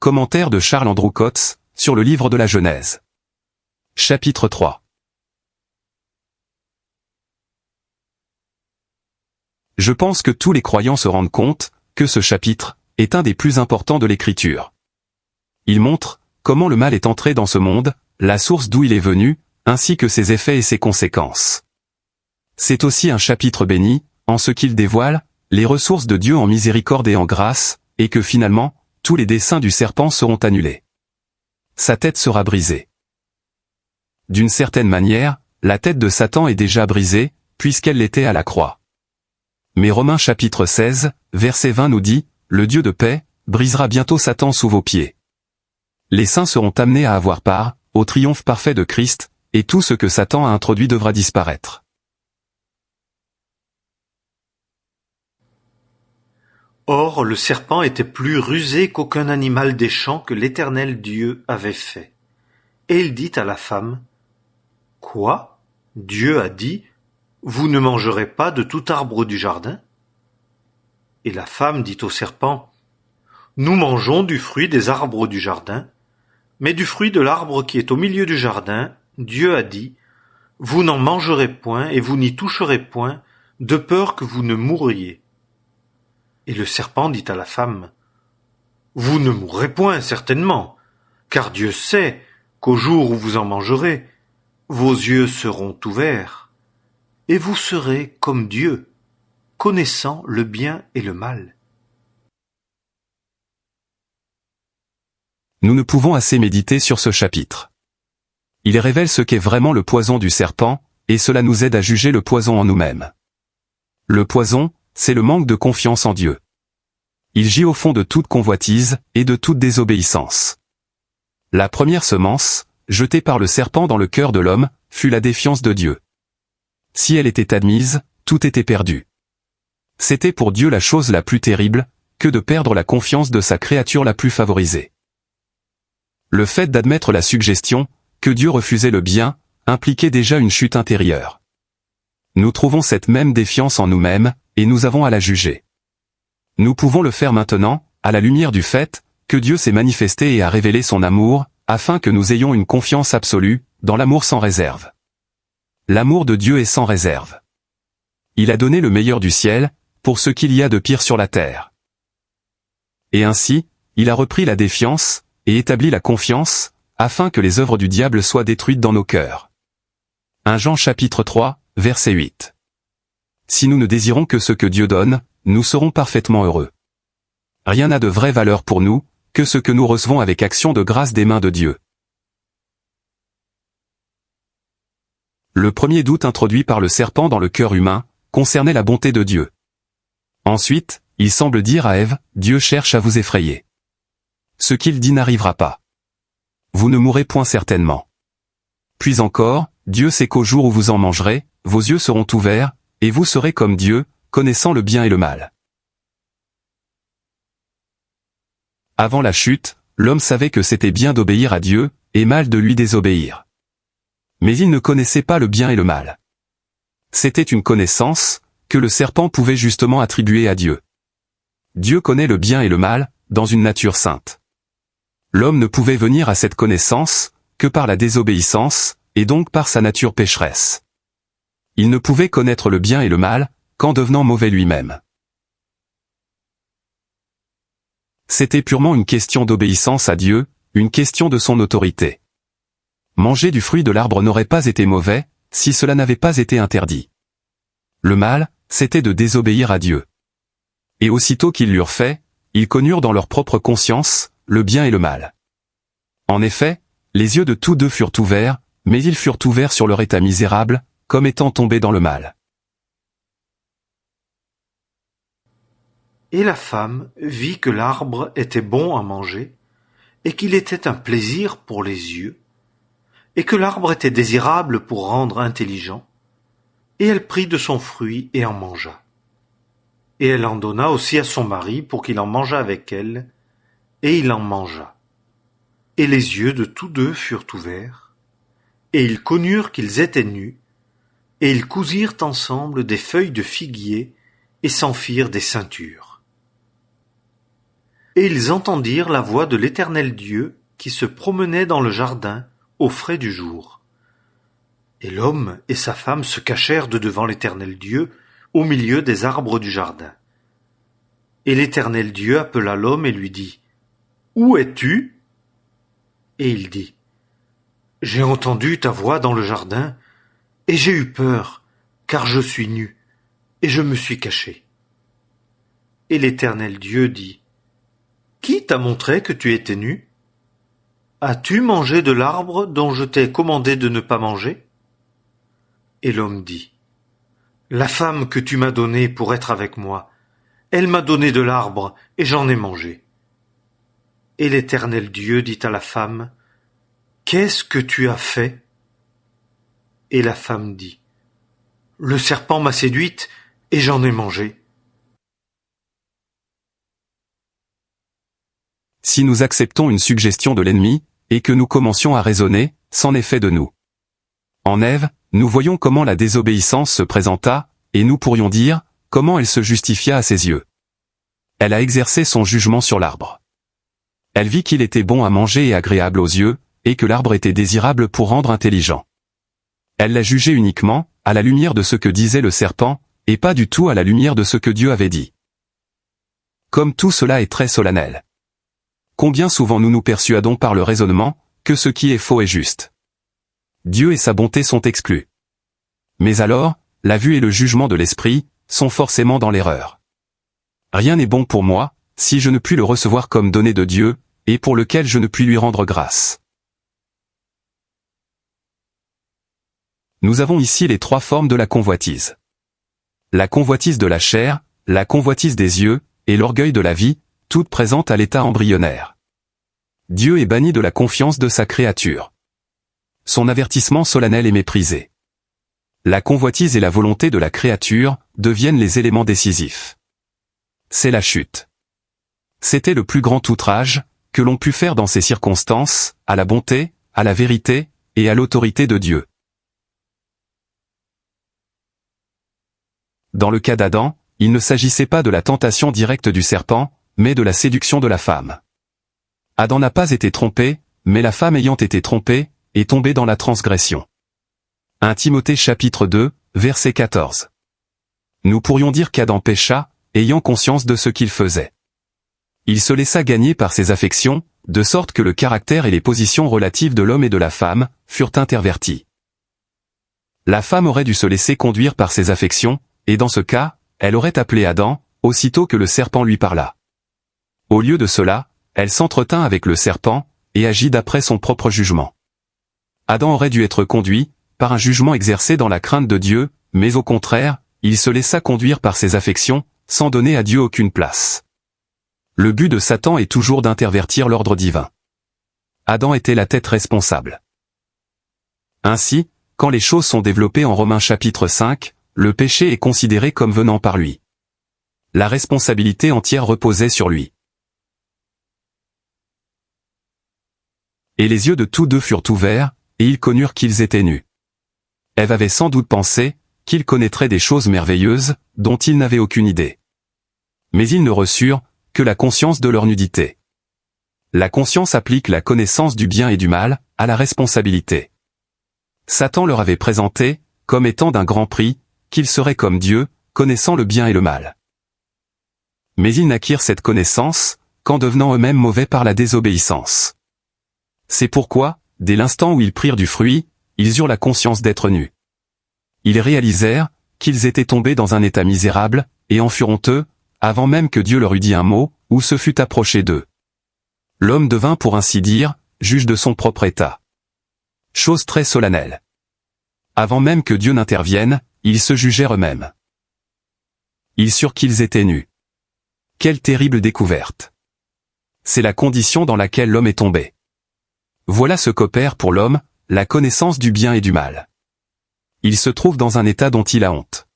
Commentaire de Charles Andrew Coates, sur le livre de la Genèse. Chapitre 3. Je pense que tous les croyants se rendent compte que ce chapitre est un des plus importants de l'Écriture. Il montre comment le mal est entré dans ce monde, la source d'où il est venu, ainsi que ses effets et ses conséquences. C'est aussi un chapitre béni, en ce qu'il dévoile les ressources de Dieu en miséricorde et en grâce, et que finalement, tous les desseins du serpent seront annulés. Sa tête sera brisée. D'une certaine manière, la tête de Satan est déjà brisée, puisqu'elle l'était à la croix. Mais Romains chapitre 16, verset 20 nous dit, « Le Dieu de paix brisera bientôt Satan sous vos pieds. » Les saints seront amenés à avoir part au triomphe parfait de Christ, et tout ce que Satan a introduit devra disparaître. Or le serpent était plus rusé qu'aucun animal des champs que l'Éternel Dieu avait fait. Et il dit à la femme, « Quoi ? Dieu a dit, vous ne mangerez pas de tout arbre du jardin ?» Et la femme dit au serpent, « Nous mangeons du fruit des arbres du jardin, mais du fruit de l'arbre qui est au milieu du jardin, Dieu a dit, vous n'en mangerez point et vous n'y toucherez point, de peur que vous ne mouriez. » Et le serpent dit à la femme, « Vous ne mourrez point, certainement, car Dieu sait qu'au jour où vous en mangerez, vos yeux seront ouverts, et vous serez comme Dieu, connaissant le bien et le mal. » Nous ne pouvons assez méditer sur ce chapitre. Il révèle ce qu'est vraiment le poison du serpent, et cela nous aide à juger le poison en nous-mêmes. Le poison, c'est le manque de confiance en Dieu. Il gît au fond de toute convoitise et de toute désobéissance. La première semence, jetée par le serpent dans le cœur de l'homme, fut la défiance de Dieu. Si elle était admise, tout était perdu. C'était pour Dieu la chose la plus terrible, que de perdre la confiance de sa créature la plus favorisée. Le fait d'admettre la suggestion, que Dieu refusait le bien, impliquait déjà une chute intérieure. Nous trouvons cette même défiance en nous-mêmes, et nous avons à la juger. Nous pouvons le faire maintenant, à la lumière du fait que Dieu s'est manifesté et a révélé son amour, afin que nous ayons une confiance absolue, dans l'amour sans réserve. L'amour de Dieu est sans réserve. Il a donné le meilleur du ciel, pour ce qu'il y a de pire sur la terre. Et ainsi, il a repris la défiance, et établi la confiance, afin que les œuvres du diable soient détruites dans nos cœurs. 1 Jean chapitre 3, verset 8. Si nous ne désirons que ce que Dieu donne, nous serons parfaitement heureux. Rien n'a de vraie valeur pour nous, que ce que nous recevons avec action de grâce des mains de Dieu. Le premier doute introduit par le serpent dans le cœur humain, concernait la bonté de Dieu. Ensuite, il semble dire à Ève, Dieu cherche à vous effrayer. Ce qu'il dit n'arrivera pas. Vous ne mourrez point certainement. Puis encore, Dieu sait qu'au jour où vous en mangerez, vos yeux seront ouverts, et vous serez comme Dieu, connaissant le bien et le mal. Avant la chute, l'homme savait que c'était bien d'obéir à Dieu, et mal de lui désobéir. Mais il ne connaissait pas le bien et le mal. C'était une connaissance, que le serpent pouvait justement attribuer à Dieu. Dieu connaît le bien et le mal, dans une nature sainte. L'homme ne pouvait venir à cette connaissance, que par la désobéissance, et donc par sa nature pécheresse. Il ne pouvait connaître le bien et le mal, qu'en devenant mauvais lui-même. C'était purement une question d'obéissance à Dieu, une question de son autorité. Manger du fruit de l'arbre n'aurait pas été mauvais, si cela n'avait pas été interdit. Le mal, c'était de désobéir à Dieu. Et aussitôt qu'ils l'eurent fait, ils connurent dans leur propre conscience, le bien et le mal. En effet, les yeux de tous deux furent ouverts, mais ils furent ouverts sur leur état misérable, comme étant tombés dans le mal. Et la femme vit que l'arbre était bon à manger, et qu'il était un plaisir pour les yeux, et que l'arbre était désirable pour rendre intelligent, et elle prit de son fruit et en mangea. Et elle en donna aussi à son mari pour qu'il en mangeât avec elle, et il en mangea. Et les yeux de tous deux furent ouverts, et ils connurent qu'ils étaient nus, et ils cousirent ensemble des feuilles de figuier, et s'en firent des ceintures. Et ils entendirent la voix de l'Éternel Dieu qui se promenait dans le jardin au frais du jour. Et l'homme et sa femme se cachèrent de devant l'Éternel Dieu au milieu des arbres du jardin. Et l'Éternel Dieu appela l'homme et lui dit : « Où es-tu ? » Et il dit : « J'ai entendu ta voix dans le jardin, et j'ai eu peur, car je suis nu, et je me suis caché. » Et l'Éternel Dieu dit : « Qui t'a montré que tu étais nu ? As-tu mangé de l'arbre dont je t'ai commandé de ne pas manger ? » Et l'homme dit : « La femme que tu m'as donnée pour être avec moi, elle m'a donné de l'arbre, et j'en ai mangé. » Et l'Éternel Dieu dit à la femme : « Qu'est-ce que tu as fait ? » Et la femme dit : « Le serpent m'a séduite, et j'en ai mangé. » Si nous acceptons une suggestion de l'ennemi, et que nous commencions à raisonner, c'en est fait de nous. En Ève, nous voyons comment la désobéissance se présenta, et nous pourrions dire, comment elle se justifia à ses yeux. Elle a exercé son jugement sur l'arbre. Elle vit qu'il était bon à manger et agréable aux yeux, et que l'arbre était désirable pour rendre intelligent. Elle l'a jugé uniquement, à la lumière de ce que disait le serpent, et pas du tout à la lumière de ce que Dieu avait dit. Comme tout cela est très solennel. Combien souvent nous nous persuadons par le raisonnement, que ce qui est faux est juste. Dieu et sa bonté sont exclus. Mais alors, la vue et le jugement de l'esprit, sont forcément dans l'erreur. Rien n'est bon pour moi, si je ne puis le recevoir comme donné de Dieu, et pour lequel je ne puis lui rendre grâce. Nous avons ici les trois formes de la convoitise. La convoitise de la chair, la convoitise des yeux, et l'orgueil de la vie, toutes présentes à l'état embryonnaire. Dieu est banni de la confiance de sa créature. Son avertissement solennel est méprisé. La convoitise et la volonté de la créature deviennent les éléments décisifs. C'est la chute. C'était le plus grand outrage que l'on put faire dans ces circonstances, à la bonté, à la vérité, et à l'autorité de Dieu. Dans le cas d'Adam, il ne s'agissait pas de la tentation directe du serpent, mais de la séduction de la femme. Adam n'a pas été trompé, mais la femme ayant été trompée, est tombée dans la transgression. 1 Timothée chapitre 2, verset 14. Nous pourrions dire qu'Adam pécha, ayant conscience de ce qu'il faisait. Il se laissa gagner par ses affections, de sorte que le caractère et les positions relatives de l'homme et de la femme furent intervertis. La femme aurait dû se laisser conduire par ses affections, et dans ce cas, elle aurait appelé Adam, aussitôt que le serpent lui parla. Au lieu de cela, elle s'entretint avec le serpent, et agit d'après son propre jugement. Adam aurait dû être conduit, par un jugement exercé dans la crainte de Dieu, mais au contraire, il se laissa conduire par ses affections, sans donner à Dieu aucune place. Le but de Satan est toujours d'intervertir l'ordre divin. Adam était la tête responsable. Ainsi, quand les choses sont développées en Romains chapitre 5, le péché est considéré comme venant par lui. La responsabilité entière reposait sur lui. Et les yeux de tous deux furent ouverts, et ils connurent qu'ils étaient nus. Ève avait sans doute pensé qu'ils connaîtraient des choses merveilleuses, dont ils n'avaient aucune idée. Mais ils ne reçurent que la conscience de leur nudité. La conscience applique la connaissance du bien et du mal à la responsabilité. Satan leur avait présenté, comme étant d'un grand prix, qu'ils seraient comme Dieu, connaissant le bien et le mal. Mais ils naquirent cette connaissance, qu'en devenant eux-mêmes mauvais par la désobéissance. C'est pourquoi, dès l'instant où ils prirent du fruit, ils eurent la conscience d'être nus. Ils réalisèrent qu'ils étaient tombés dans un état misérable, et en furent honteux, avant même que Dieu leur eût dit un mot, ou se fût approché d'eux. L'homme devint pour ainsi dire, juge de son propre état. Chose très solennelle. Avant même que Dieu n'intervienne, ils se jugèrent eux-mêmes. Ils surent qu'ils étaient nus. Quelle terrible découverte. C'est la condition dans laquelle l'homme est tombé. Voilà ce qu'opère pour l'homme, la connaissance du bien et du mal. Il se trouve dans un état dont il a honte.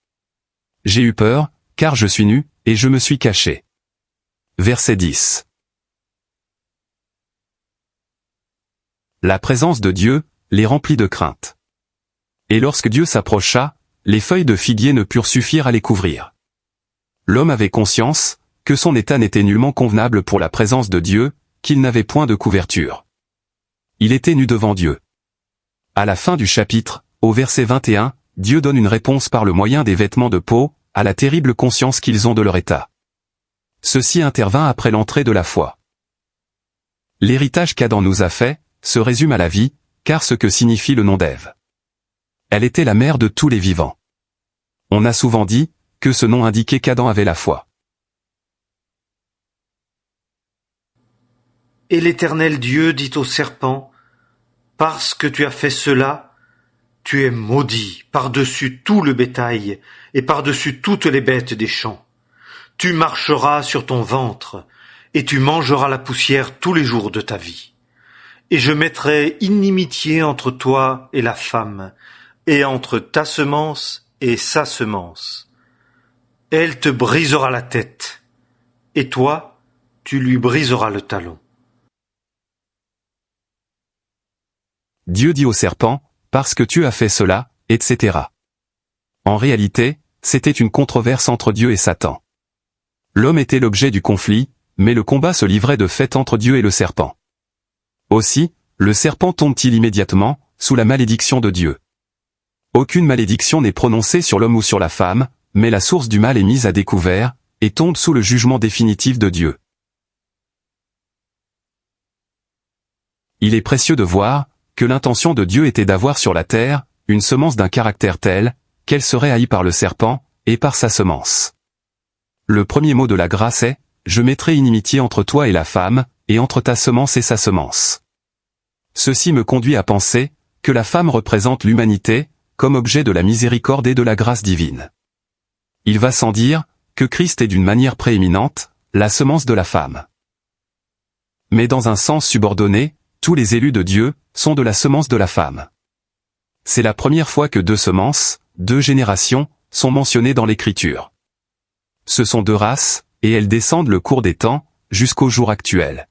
J'ai eu peur, car je suis nu, et je me suis caché. Verset 10. La présence de Dieu les remplit de crainte. Et lorsque Dieu s'approcha, les feuilles de figuier ne purent suffire à les couvrir. L'homme avait conscience que son état n'était nullement convenable pour la présence de Dieu, qu'il n'avait point de couverture. Il était nu devant Dieu. À la fin du chapitre, au verset 21, Dieu donne une réponse par le moyen des vêtements de peau, à la terrible conscience qu'ils ont de leur état. Ceci intervint après l'entrée de la foi. L'héritage qu'Adam nous a fait, se résume à la vie, car ce que signifie le nom d'Ève. Elle était la mère de tous les vivants. On a souvent dit, que ce nom indiquait qu'Adam avait la foi. Et l'Éternel Dieu dit au serpent, « Parce que tu as fait cela, tu es maudit par-dessus tout le bétail et par-dessus toutes les bêtes des champs. Tu marcheras sur ton ventre, et tu mangeras la poussière tous les jours de ta vie. Et je mettrai inimitié entre toi et la femme, et entre ta semence et sa semence. Elle te brisera la tête, et toi, tu lui briseras le talon. » Dieu dit au serpent, « Parce que tu as fait cela, etc. » En réalité, c'était une controverse entre Dieu et Satan. L'homme était l'objet du conflit, mais le combat se livrait de fait entre Dieu et le serpent. Aussi, le serpent tombe-t-il immédiatement, sous la malédiction de Dieu. Aucune malédiction n'est prononcée sur l'homme ou sur la femme, mais la source du mal est mise à découvert, et tombe sous le jugement définitif de Dieu. Il est précieux de voir, que l'intention de Dieu était d'avoir sur la terre, une semence d'un caractère tel, qu'elle serait haïe par le serpent, et par sa semence. Le premier mot de la grâce est, « Je mettrai inimitié entre toi et la femme, et entre ta semence et sa semence. » Ceci me conduit à penser, que la femme représente l'humanité, comme objet de la miséricorde et de la grâce divine. Il va sans dire, que Christ est d'une manière prééminente, la semence de la femme. Mais dans un sens subordonné, tous les élus de Dieu, sont de la semence de la femme. C'est la première fois que deux semences, deux générations, sont mentionnées dans l'Écriture. Ce sont deux races, et elles descendent le cours des temps, jusqu'au jour actuel.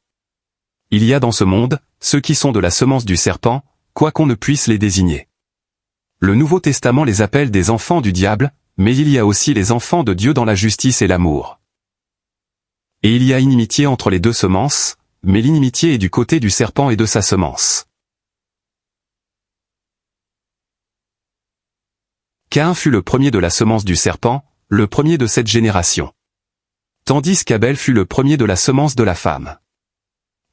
Il y a dans ce monde, ceux qui sont de la semence du serpent, quoi qu'on ne puisse les désigner. Le Nouveau Testament les appelle des enfants du diable, mais il y a aussi les enfants de Dieu dans la justice et l'amour. Et il y a inimitié entre les deux semences, mais l'inimitié est du côté du serpent et de sa semence. Caïn fut le premier de la semence du serpent, le premier de cette génération. Tandis qu'Abel fut le premier de la semence de la femme.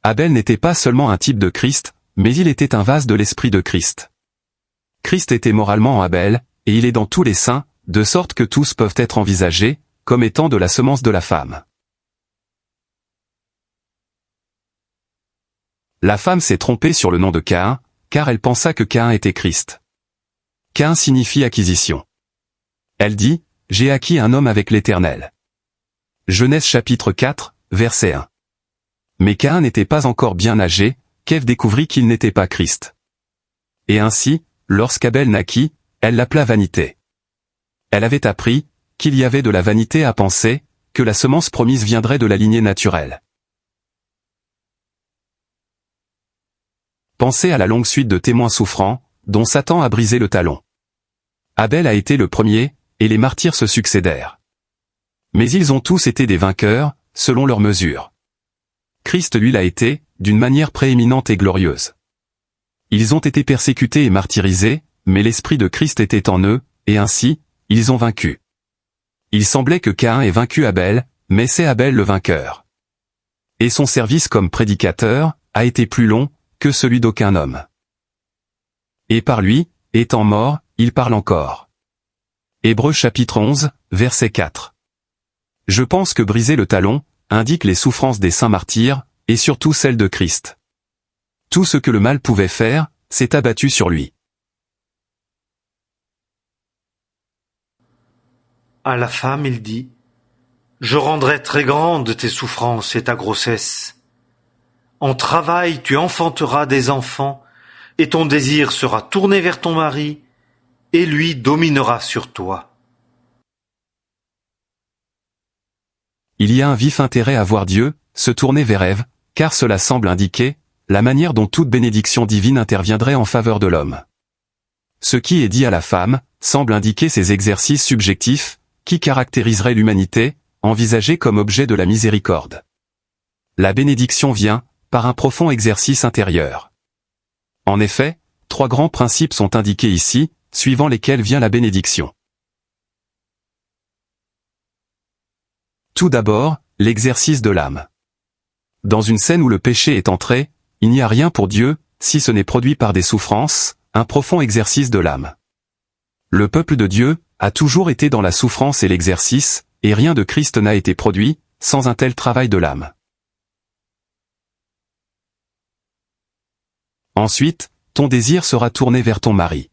Abel n'était pas seulement un type de Christ, mais il était un vase de l'esprit de Christ. Christ était moralement en Abel, et il est dans tous les saints, de sorte que tous peuvent être envisagés, comme étant de la semence de la femme. La femme s'est trompée sur le nom de Caïn, car elle pensa que Caïn était Christ. Caïn signifie acquisition. Elle dit, « J'ai acquis un homme avec l'Éternel. » Genèse chapitre 4, verset 1. Mais Caïn n'était pas encore bien âgé, qu'Ève découvrit qu'il n'était pas Christ. Et ainsi, lorsqu'Abel naquit, elle l'appela vanité. Elle avait appris, qu'il y avait de la vanité à penser, que la semence promise viendrait de la lignée naturelle. Pensez à la longue suite de témoins souffrants, dont Satan a brisé le talon. Abel a été le premier, et les martyrs se succédèrent. Mais ils ont tous été des vainqueurs, selon leur mesure. Christ lui l'a été, d'une manière prééminente et glorieuse. Ils ont été persécutés et martyrisés, mais l'Esprit de Christ était en eux, et ainsi, ils ont vaincu. Il semblait que Caïn ait vaincu Abel, mais c'est Abel le vainqueur. Et son service comme prédicateur, a été plus long, que celui d'aucun homme. Et par lui, étant mort, il parle encore. Hébreux chapitre 11, verset 4. Je pense que briser le talon, indique les souffrances des saints martyrs, et surtout celles de Christ. Tout ce que le mal pouvait faire, s'est abattu sur lui. À la femme, il dit, « Je rendrai très grandes tes souffrances et ta grossesse. En travail, tu enfanteras des enfants, et ton désir sera tourné vers ton mari, et lui dominera sur toi. » Il y a un vif intérêt à voir Dieu, se tourner vers Ève, car cela semble indiquer, la manière dont toute bénédiction divine interviendrait en faveur de l'homme. Ce qui est dit à la femme, semble indiquer ces exercices subjectifs, qui caractériseraient l'humanité, envisagé comme objet de la miséricorde. La bénédiction vient, par un profond exercice intérieur. En effet, 3 grands principes sont indiqués ici, suivant lesquels vient la bénédiction. Tout d'abord, l'exercice de l'âme. Dans une scène où le péché est entré, il n'y a rien pour Dieu, si ce n'est produit par des souffrances, un profond exercice de l'âme. Le peuple de Dieu a toujours été dans la souffrance et l'exercice, et rien de Christ n'a été produit, sans un tel travail de l'âme. Ensuite, ton désir sera tourné vers ton mari.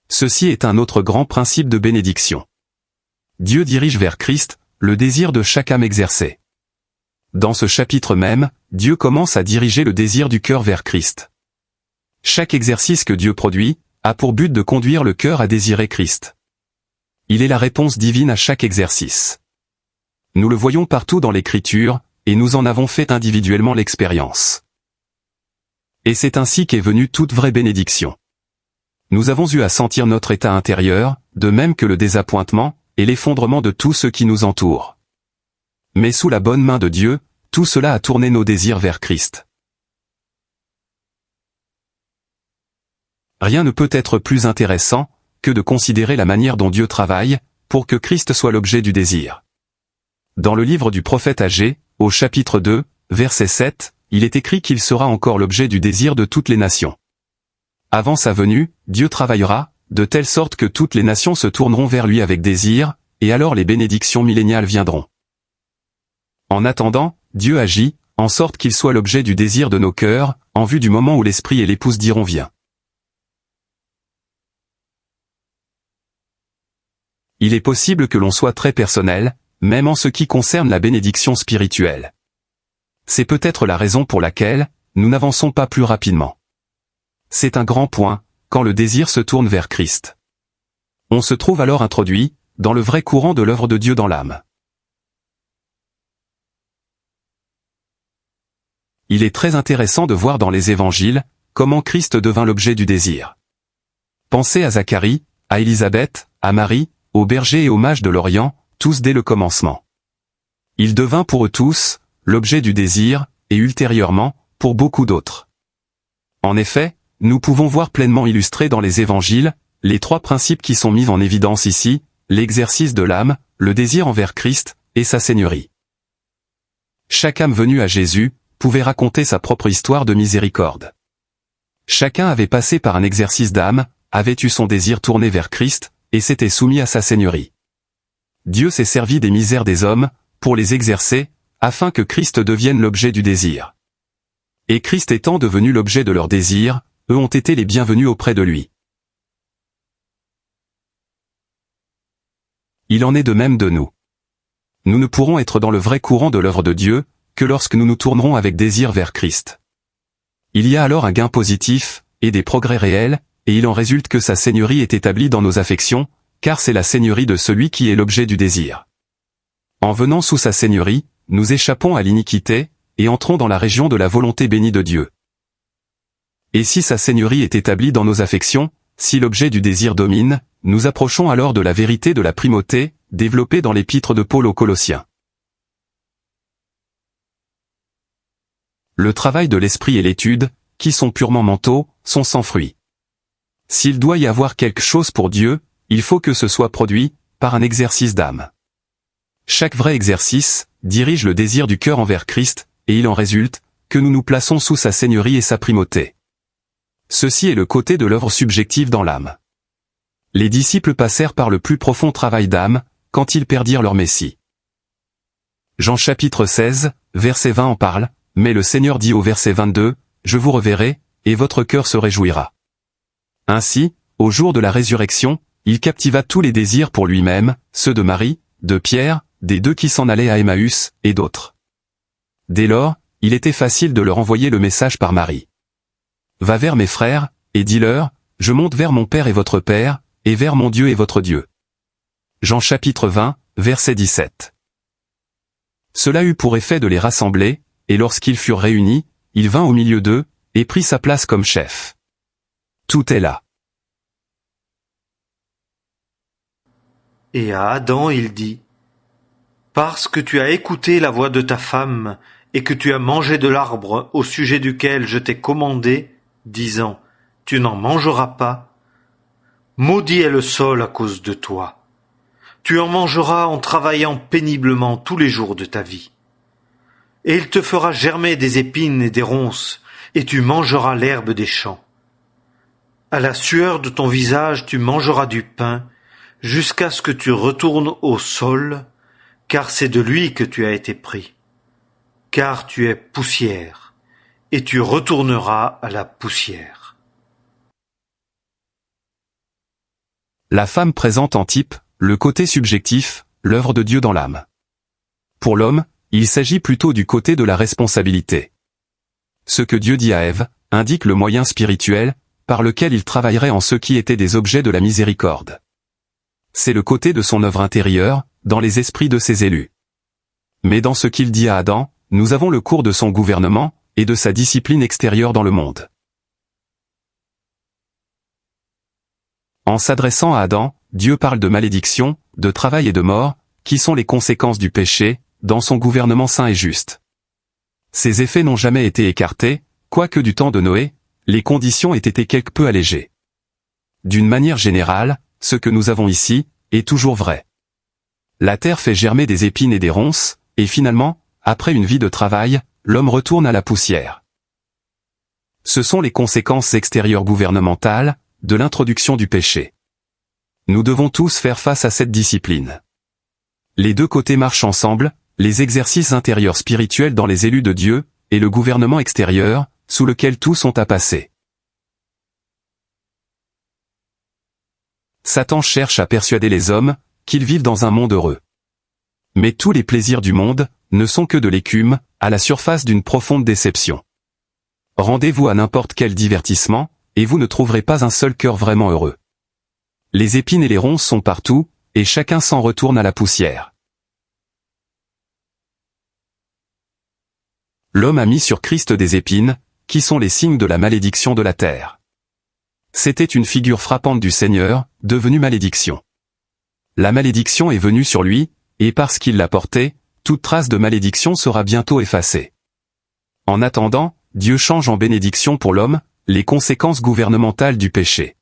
Ceci est un autre grand principe de bénédiction. Dieu dirige vers Christ le désir de chaque âme exercée. Dans ce chapitre même, Dieu commence à diriger le désir du cœur vers Christ. Chaque exercice que Dieu produit a pour but de conduire le cœur à désirer Christ. Il est la réponse divine à chaque exercice. Nous le voyons partout dans l'Écriture, et nous en avons fait individuellement l'expérience. Et c'est ainsi qu'est venue toute vraie bénédiction. Nous avons eu à sentir notre état intérieur, de même que le désappointement et l'effondrement de tous ceux qui nous entourent. Mais sous la bonne main de Dieu, tout cela a tourné nos désirs vers Christ. Rien ne peut être plus intéressant que de considérer la manière dont Dieu travaille pour que Christ soit l'objet du désir. Dans le livre du prophète Agée, au chapitre 2, verset 7, il est écrit qu'il sera encore l'objet du désir de toutes les nations. Avant sa venue, Dieu travaillera, de telle sorte que toutes les nations se tourneront vers lui avec désir, et alors les bénédictions milléniales viendront. En attendant, Dieu agit, en sorte qu'il soit l'objet du désir de nos cœurs, en vue du moment où l'esprit et l'épouse diront viens. Il est possible que l'on soit très personnel, même en ce qui concerne la bénédiction spirituelle. C'est peut-être la raison pour laquelle nous n'avançons pas plus rapidement. C'est un grand point, quand le désir se tourne vers Christ. On se trouve alors introduit dans le vrai courant de l'œuvre de Dieu dans l'âme. Il est très intéressant de voir dans les évangiles comment Christ devint l'objet du désir. Pensez à Zacharie, à Élisabeth, à Marie, aux bergers et aux mages de l'Orient, tous dès le commencement. Il devint pour eux tous l'objet du désir, et ultérieurement, pour beaucoup d'autres. En effet, nous pouvons voir pleinement illustrés dans les évangiles les 3 principes qui sont mis en évidence ici, l'exercice de l'âme, le désir envers Christ, et sa seigneurie. Chaque âme venue à Jésus pouvait raconter sa propre histoire de miséricorde. Chacun avait passé par un exercice d'âme, avait eu son désir tourné vers Christ, et s'était soumis à sa seigneurie. Dieu s'est servi des misères des hommes, pour les exercer, afin que Christ devienne l'objet du désir. Et Christ étant devenu l'objet de leur désir, eux ont été les bienvenus auprès de lui. Il en est de même de nous. Nous ne pourrons être dans le vrai courant de l'œuvre de Dieu, que lorsque nous nous tournerons avec désir vers Christ. Il y a alors un gain positif, et des progrès réels, et il en résulte que sa seigneurie est établie dans nos affections, car c'est la seigneurie de celui qui est l'objet du désir. En venant sous sa seigneurie, nous échappons à l'iniquité, et entrons dans la région de la volonté bénie de Dieu. Et si sa seigneurie est établie dans nos affections, si l'objet du désir domine, nous approchons alors de la vérité de la primauté, développée dans l'épître de Paul aux Colossiens. Le travail de l'esprit et l'étude, qui sont purement mentaux, sont sans fruit. S'il doit y avoir quelque chose pour Dieu, il faut que ce soit produit par un exercice d'âme. Chaque vrai exercice dirige le désir du cœur envers Christ, et il en résulte que nous nous plaçons sous sa seigneurie et sa primauté. Ceci est le côté de l'œuvre subjective dans l'âme. Les disciples passèrent par le plus profond travail d'âme, quand ils perdirent leur Messie. Jean chapitre 16, verset 20 en parle, mais le Seigneur dit au verset 22, « Je vous reverrai, et votre cœur se réjouira. » Ainsi, au jour de la résurrection, il captiva tous les désirs pour lui-même, ceux de Marie, de Pierre, des 2 qui s'en allaient à Emmaüs, et d'autres. Dès lors, il était facile de leur envoyer le message par Marie. « Va vers mes frères, et dis-leur, je monte vers mon Père et votre Père, et vers mon Dieu et votre Dieu. » Jean chapitre 20, verset 17. Cela eut pour effet de les rassembler, et lorsqu'ils furent réunis, il vint au milieu d'eux, et prit sa place comme chef. Tout est là. Et à Adam il dit, Parce que tu as écouté la voix de ta femme, et que tu as mangé de l'arbre au sujet duquel je t'ai commandé, disant, tu n'en mangeras pas, maudit est le sol à cause de toi. Tu en mangeras en travaillant péniblement tous les jours de ta vie. Et il te fera germer des épines et des ronces, et tu mangeras l'herbe des champs. À la sueur de ton visage tu mangeras du pain, jusqu'à ce que tu retournes au sol, car c'est de lui que tu as été pris. Car tu es poussière, et tu retourneras à la poussière. La femme présente en type, le côté subjectif, l'œuvre de Dieu dans l'âme. Pour l'homme, il s'agit plutôt du côté de la responsabilité. Ce que Dieu dit à Ève, indique le moyen spirituel, par lequel il travaillerait en ceux qui étaient des objets de la miséricorde. C'est le côté de son œuvre intérieure, dans les esprits de ses élus. Mais dans ce qu'il dit à Adam, nous avons le cours de son gouvernement, et de sa discipline extérieure dans le monde. En s'adressant à Adam, Dieu parle de malédiction, de travail et de mort, qui sont les conséquences du péché, dans son gouvernement saint et juste. Ces effets n'ont jamais été écartés, quoique du temps de Noé, les conditions aient été quelque peu allégées. D'une manière générale, ce que nous avons ici, est toujours vrai. La terre fait germer des épines et des ronces, et finalement, après une vie de travail, l'homme retourne à la poussière. Ce sont les conséquences extérieures gouvernementales, de l'introduction du péché. Nous devons tous faire face à cette discipline. Les deux côtés marchent ensemble, les exercices intérieurs spirituels dans les élus de Dieu, et le gouvernement extérieur, sous lequel tous ont à passer. Satan cherche à persuader les hommes, qu'ils vivent dans un monde heureux. Mais tous les plaisirs du monde, ne sont que de l'écume, à la surface d'une profonde déception. Rendez-vous à n'importe quel divertissement, et vous ne trouverez pas un seul cœur vraiment heureux. Les épines et les ronces sont partout, et chacun s'en retourne à la poussière. L'homme a mis sur Christ des épines, qui sont les signes de la malédiction de la terre. C'était une figure frappante du Seigneur, devenue malédiction. La malédiction est venue sur lui, et parce qu'il l'a portée, toute trace de malédiction sera bientôt effacée. En attendant, Dieu change en bénédiction pour l'homme, les conséquences gouvernementales du péché.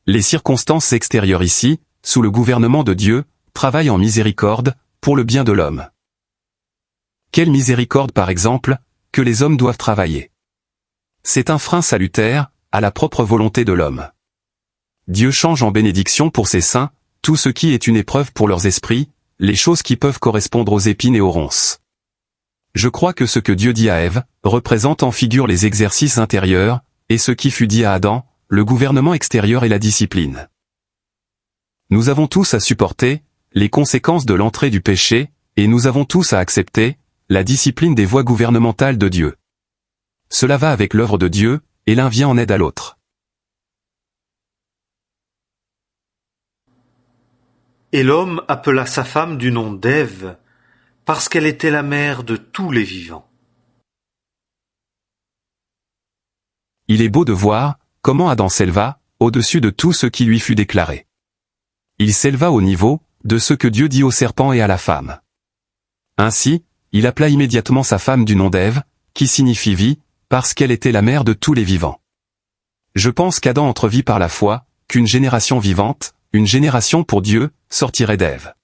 Les circonstances extérieures ici, sous le gouvernement de Dieu, travaillent en miséricorde, pour le bien de l'homme. Quelle miséricorde par exemple, que les hommes doivent travailler. C'est un frein salutaire, à la propre volonté de l'homme. Dieu change en bénédiction pour ses saints, tout ce qui est une épreuve pour leurs esprits, les choses qui peuvent correspondre aux épines et aux ronces. Je crois que ce que Dieu dit à Ève, représente en figure les exercices intérieurs, et ce qui fut dit à Adam, le gouvernement extérieur et la discipline. Nous avons tous à supporter, les conséquences de l'entrée du péché, et nous avons tous à accepter, la discipline des voies gouvernementales de Dieu. Cela va avec l'œuvre de Dieu, et l'un vient en aide à l'autre. Et l'homme appela sa femme du nom d'Ève, parce qu'elle était la mère de tous les vivants. Il est beau de voir, comment Adam s'éleva, au-dessus de tout ce qui lui fut déclaré. Il s'éleva au niveau, de ce que Dieu dit au serpent et à la femme. Ainsi, il appela immédiatement sa femme du nom d'Ève, qui signifie vie, parce qu'elle était la mère de tous les vivants. Je pense qu'Adam entrevit par la foi, qu'une génération vivante, une génération pour Dieu, sortirait d'Ève.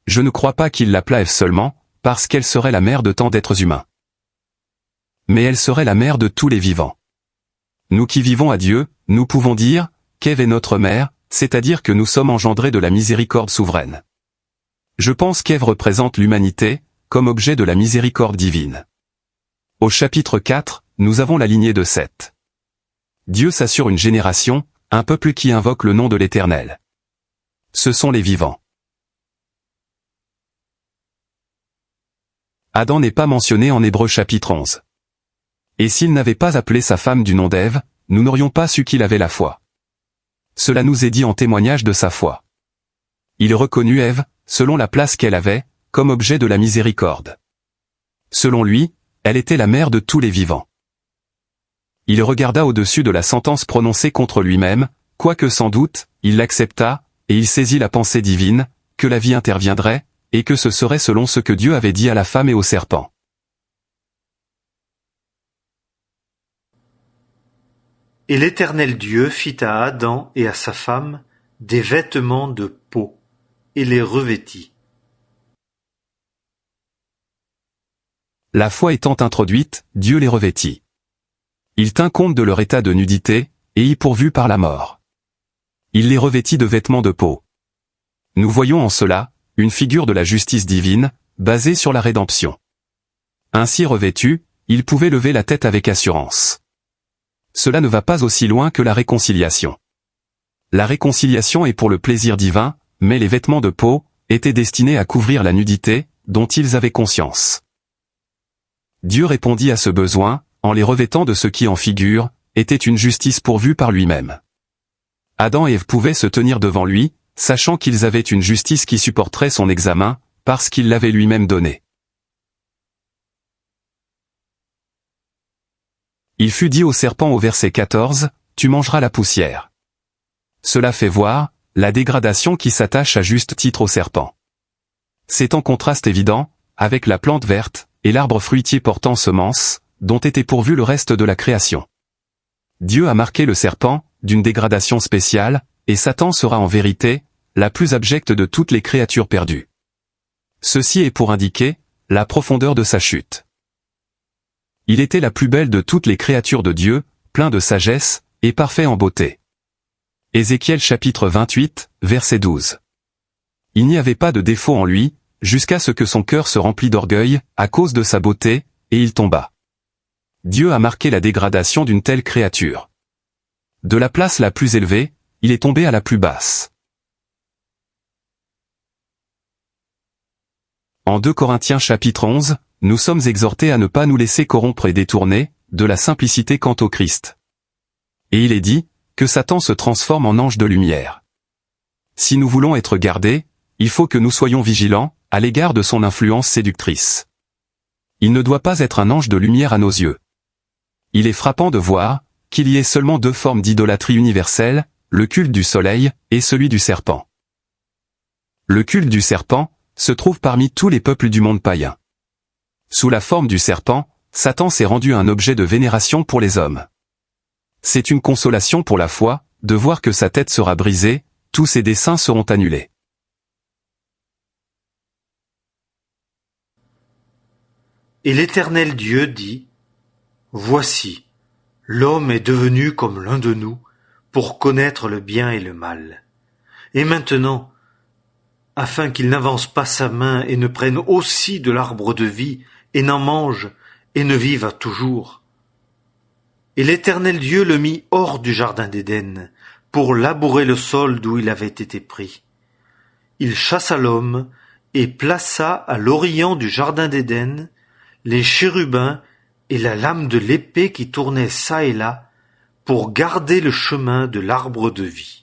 Je ne crois pas qu'il l'appela Ève seulement, parce qu'elle serait la mère de tant d'êtres humains. Mais elle serait la mère de tous les vivants. Nous qui vivons à Dieu, nous pouvons dire, qu'Ève est notre mère, c'est-à-dire que nous sommes engendrés de la miséricorde souveraine. Je pense qu'Ève représente l'humanité, comme objet de la miséricorde divine. Au chapitre 4, nous avons la lignée de Seth. Dieu s'assure une génération, un peuple qui invoque le nom de l'Éternel. Ce sont les vivants. Adam n'est pas mentionné en Hébreux chapitre 11. Et s'il n'avait pas appelé sa femme du nom d'Ève, nous n'aurions pas su qu'il avait la foi. Cela nous est dit en témoignage de sa foi. Il reconnut Ève, selon la place qu'elle avait, comme objet de la miséricorde. Selon lui, elle était la mère de tous les vivants. Il regarda au-dessus de la sentence prononcée contre lui-même, quoique sans doute, il l'accepta, et il saisit la pensée divine, que la vie interviendrait, et que ce serait selon ce que Dieu avait dit à la femme et au serpent. Et l'Éternel Dieu fit à Adam et à sa femme des vêtements de peau, et les revêtit. La foi étant introduite, Dieu les revêtit. Il tint compte de leur état de nudité, et y pourvut par la mort. Il les revêtit de vêtements de peau. Nous voyons en cela une figure de la justice divine, basée sur la rédemption. Ainsi revêtus, ils pouvaient lever la tête avec assurance. Cela ne va pas aussi loin que la réconciliation. La réconciliation est pour le plaisir divin, mais les vêtements de peau étaient destinés à couvrir la nudité, dont ils avaient conscience. Dieu répondit à ce besoin, en les revêtant de ce qui en figure, était une justice pourvue par lui-même. Adam et Ève pouvaient se tenir devant lui, sachant qu'ils avaient une justice qui supporterait son examen, parce qu'il l'avait lui-même donnée. Il fut dit au serpent au verset 14, « Tu mangeras la poussière. » Cela fait voir la dégradation qui s'attache à juste titre au serpent. C'est en contraste évident avec la plante verte et l'arbre fruitier portant semences, dont était pourvu le reste de la création. Dieu a marqué le serpent d'une dégradation spéciale, et Satan sera en vérité la plus abjecte de toutes les créatures perdues. Ceci est pour indiquer la profondeur de sa chute. Il était la plus belle de toutes les créatures de Dieu, plein de sagesse et parfait en beauté. Ézéchiel chapitre 28, verset 12. Il n'y avait pas de défaut en lui, jusqu'à ce que son cœur se remplît d'orgueil, à cause de sa beauté, et il tomba. Dieu a marqué la dégradation d'une telle créature. De la place la plus élevée, il est tombé à la plus basse. En 2 Corinthiens chapitre 11, nous sommes exhortés à ne pas nous laisser corrompre et détourner de la simplicité quant au Christ. Et il est dit que Satan se transforme en ange de lumière. Si nous voulons être gardés, il faut que nous soyons vigilants à l'égard de son influence séductrice. Il ne doit pas être un ange de lumière à nos yeux. Il est frappant de voir qu'il y ait seulement deux formes d'idolâtrie universelle, le culte du soleil et celui du serpent. Le culte du serpent se trouve parmi tous les peuples du monde païen. Sous la forme du serpent, Satan s'est rendu un objet de vénération pour les hommes. C'est une consolation pour la foi, de voir que sa tête sera brisée, tous ses desseins seront annulés. Et l'Éternel Dieu dit, « Voici, l'homme est devenu comme l'un de nous, pour connaître le bien et le mal. Et maintenant, afin qu'il n'avance pas sa main et ne prenne aussi de l'arbre de vie, et n'en mange, et ne vive à toujours. » Et l'Éternel Dieu le mit hors du jardin d'Éden, pour labourer le sol d'où il avait été pris. Il chassa l'homme, et plaça à l'orient du jardin d'Éden les chérubins et la lame de l'épée qui tournait çà et là, pour garder le chemin de l'arbre de vie.